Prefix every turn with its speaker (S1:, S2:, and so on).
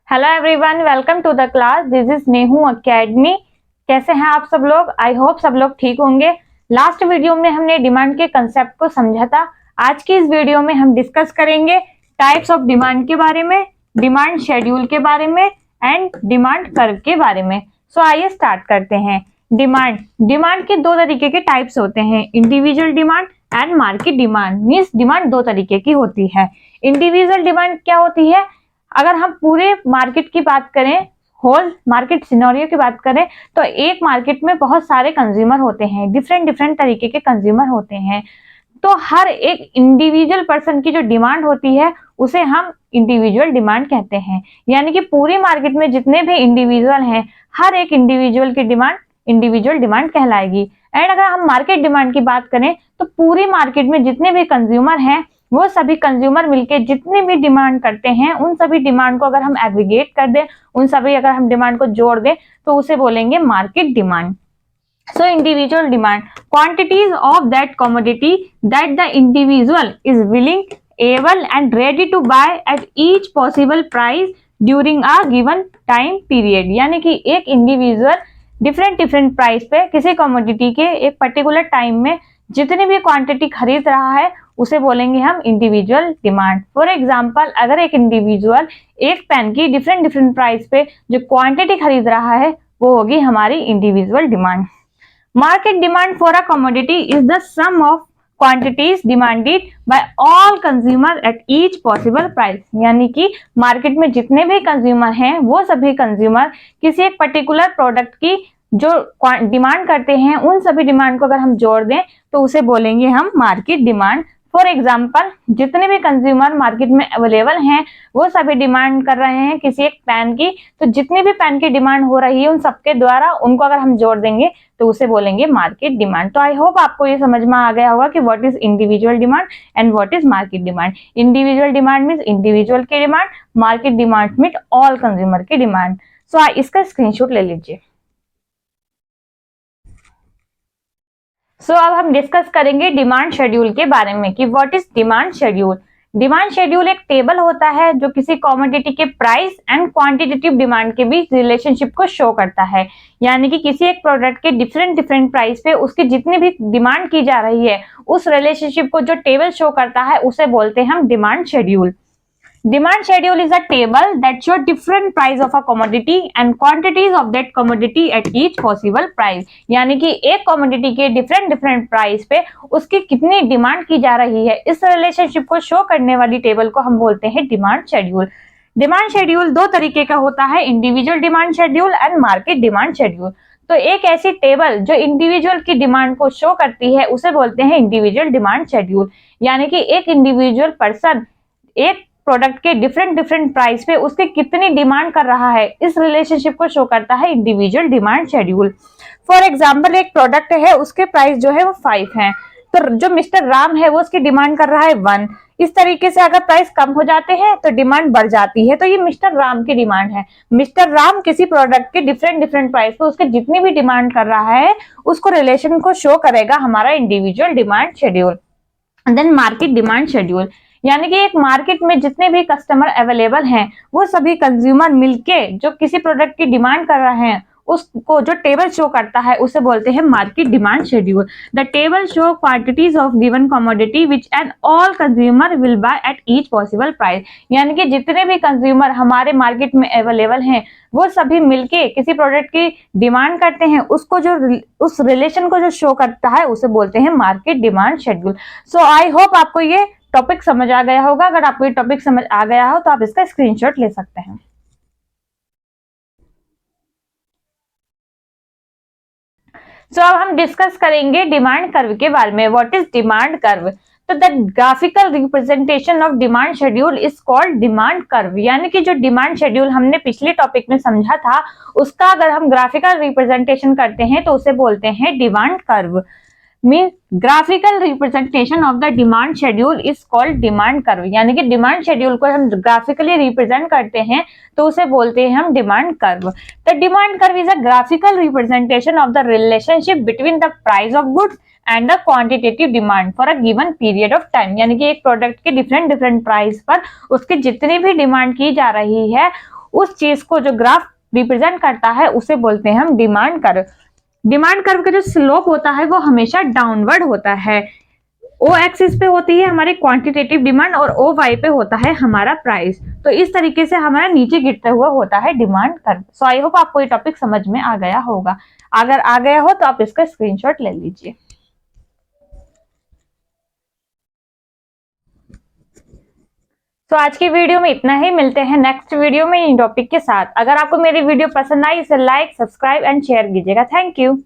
S1: Hello everyone, welcome to the class. This is Nehu academy. कैसे हैं आप सब लोग? आई होप सब लोग ठीक होंगे। लास्ट वीडियो में हमने डिमांड के कंसेप्ट को समझा था। आज की इस वीडियो में हम डिस्कस करेंगे टाइप्स ऑफ डिमांड के बारे में, डिमांड शेड्यूल के बारे में एंड डिमांड कर्व के बारे में। सो आइए स्टार्ट करते हैं। डिमांड के दो तरीके के टाइप्स होते हैं, individual demand and market demand. Means demand दो तरीके की होती है। इंडिविजुअल डिमांड क्या होती है? अगर हम पूरे मार्केट की बात करें, होल मार्केट सिनेरियो की बात करें, तो एक मार्केट में बहुत सारे कंज्यूमर होते हैं, डिफरेंट डिफरेंट तरीके के कंज्यूमर होते हैं। तो हर एक इंडिविजुअल पर्सन की जो डिमांड होती है उसे हम इंडिविजुअल डिमांड कहते हैं। यानी कि पूरी मार्केट में जितने भी इंडिविजुअल हैं, हर एक इंडिविजुअल की डिमांड इंडिविजुअल डिमांड कहलाएगी। एंड अगर हम मार्केट डिमांड की बात करें तो पूरी मार्केट में जितने भी कंज्यूमर हैं, वो सभी कंज्यूमर मिलके जितनी भी डिमांड करते हैं, उन सभी डिमांड को अगर हम एग्रीगेट कर दें, उन सभी अगर हम डिमांड को जोड़ दें, तो उसे बोलेंगे market demand. So individual demand, quantities of that commodity that the individual is willing, able and ready to buy at each possible price during a given time period। यानी कि एक इंडिविजुअल डिफरेंट प्राइस पे किसी commodity के एक particular time में जितनी भी क्वांटिटी खरीद रहा है, उसे बोलेंगे हम इंडिविजुअल डिमांड। फॉर एग्जाम्पल, अगर एक इंडिविजुअल एक पेन की डिफरेंट प्राइस पे जो क्वांटिटी खरीद रहा है, वो होगी हमारी individual demand. Market demand for a commodity is the sum of quantities demanded by all consumer at each possible price। यानी कि मार्केट में जितने भी कंज्यूमर हैं, वो सभी कंज्यूमर किसी एक पर्टिकुलर प्रोडक्ट की जो डिमांड करते हैं, उन सभी डिमांड को अगर हम जोड़ दें तो उसे बोलेंगे हम मार्केट डिमांड। फॉर एग्जाम्पल, जितने भी कंज्यूमर मार्केट में अवेलेबल हैं, वो सभी डिमांड कर रहे हैं किसी एक पेन की, तो जितनी भी पेन की डिमांड हो रही है, उन सबके द्वारा उनको अगर हम जोड़ देंगे तो उसे बोलेंगे मार्केट डिमांड। तो आई होप आपको ये समझ में आ गया होगा कि what is individual demand and what is market demand. Individual demand means individual की demand, market demand means all consumer की डिमांड। सो इसका स्क्रीनशॉट ले लीजिए। अब हम डिस्कस करेंगे डिमांड शेड्यूल के बारे में कि what is demand schedule. Demand schedule एक टेबल होता है जो किसी कमोडिटी के प्राइस एंड क्वांटिटेटिव डिमांड के बीच रिलेशनशिप को शो करता है। यानी कि किसी एक प्रोडक्ट के डिफरेंट प्राइस पे उसकी जितनी भी डिमांड की जा रही है, उस रिलेशनशिप को जो टेबल शो करता है, उसे बोलते हैं हम demand schedule. Demand schedule is a table that shows different price of a commodity and quantities of that commodity at each possible price। यानी कि एक commodity के डिफरेंट प्राइस पे उसकी कितनी डिमांड की जा रही है, इस रिलेशनशिप को शो करने वाली टेबल को हम बोलते हैं डिमांड शेड्यूल। डिमांड शेड्यूल दो तरीके का होता है, individual demand schedule and market demand schedule. तो एक ऐसी टेबल जो इंडिविजुअल की डिमांड को शो करती है, उसे बोलते हैं इंडिविजुअल डिमांड शेड्यूल। यानी कि एक इंडिविजुअल पर्सन एक प्रोडक्ट के डिफरेंट प्राइस पे उसके कितनी डिमांड कर रहा है, इस रिलेशनशिप को शो करता है individual demand schedule. For example, एक प्रोडक्ट है, उसके प्राइस जो है वो 5 है, तो जो मिस्टर राम है वो उसकी डिमांड कर रहा है 1। इस तरीके से अगर प्राइस कम हो जाते हैं तो डिमांड बढ़ जाती है, तो ये मिस्टर राम की डिमांड है। मिस्टर राम किसी प्रोडक्ट के डिफरेंट प्राइस पे उसके जितनी भी डिमांड कर रहा है, उसको रिलेशन को शो करेगा हमारा individual demand schedule. Then market demand schedule, यानी कि एक मार्केट में जितने भी कस्टमर अवेलेबल हैं, वो सभी कंज्यूमर मिलके जो किसी प्रोडक्ट की डिमांड कर रहे हैं, उसको जो टेबल शो करता है, उसे बोलते हैं market demand schedule. The table show quantities of given commodity which and all consumer will by at each possible price. यानी कि जितने भी कंज्यूमर हमारे मार्केट में अवेलेबल हैं, वो सभी मिलके किसी प्रोडक्ट की डिमांड करते हैं, उसको जो उस रिलेशन को जो शो करता है, उसे बोलते हैं market demand schedule. So I hope आपको ये टॉपिक समझ आ गया होगा। अगर आपको ये टॉपिक समझ आ गया हो तो आप इसका स्क्रीनशॉट ले सकते हैं। अब हम डिस्कस करेंगे डिमांड कर्व के बारे में। What is demand curve? तो the graphical representation of demand schedule is called demand curve. यानी कि जो डिमांड शेड्यूल हमने पिछले टॉपिक में समझा था, उसका अगर हम ग्राफिकल रिप्रेजेंटेशन करते हैं तो उसे बोलते हैं demand curve. Mean graphical representation of the demand schedule is called demand curve. यानी कि डिमांड शेड्यूल को हम ग्राफिकली रिप्रेजेंट करते हैं तो उसे बोलते हैं हम demand curve. The demand curve is a graphical representation of the relationship between the price of goods and the quantitative demand for a given period of time. यानी कि एक प्रोडक्ट के डिफरेंट प्राइस पर उसकी जितनी भी डिमांड की जा रही है, उस चीज को जो ग्राफ रिप्रेजेंट करता है उसे बोलते हैं हम डिमांड कर्व। डिमांड कर्व का जो स्लोप होता है वो हमेशा डाउनवर्ड होता है। ओ एक्सिस पे होती है हमारी क्वांटिटेटिव डिमांड और ओ वाई पे होता है हमारा प्राइस। तो इस तरीके से हमारा नीचे गिरता हुआ होता है demand curve. So I hope आपको ये टॉपिक समझ में आ गया होगा। अगर आ गया हो तो आप इसका स्क्रीनशॉट ले लीजिए। तो आज की वीडियो में इतना ही, मिलते हैं नेक्स्ट वीडियो में इन टॉपिक के साथ। अगर आपको मेरी वीडियो पसंद आई इसे लाइक, सब्सक्राइब एंड शेयर कीजिएगा। Thank you.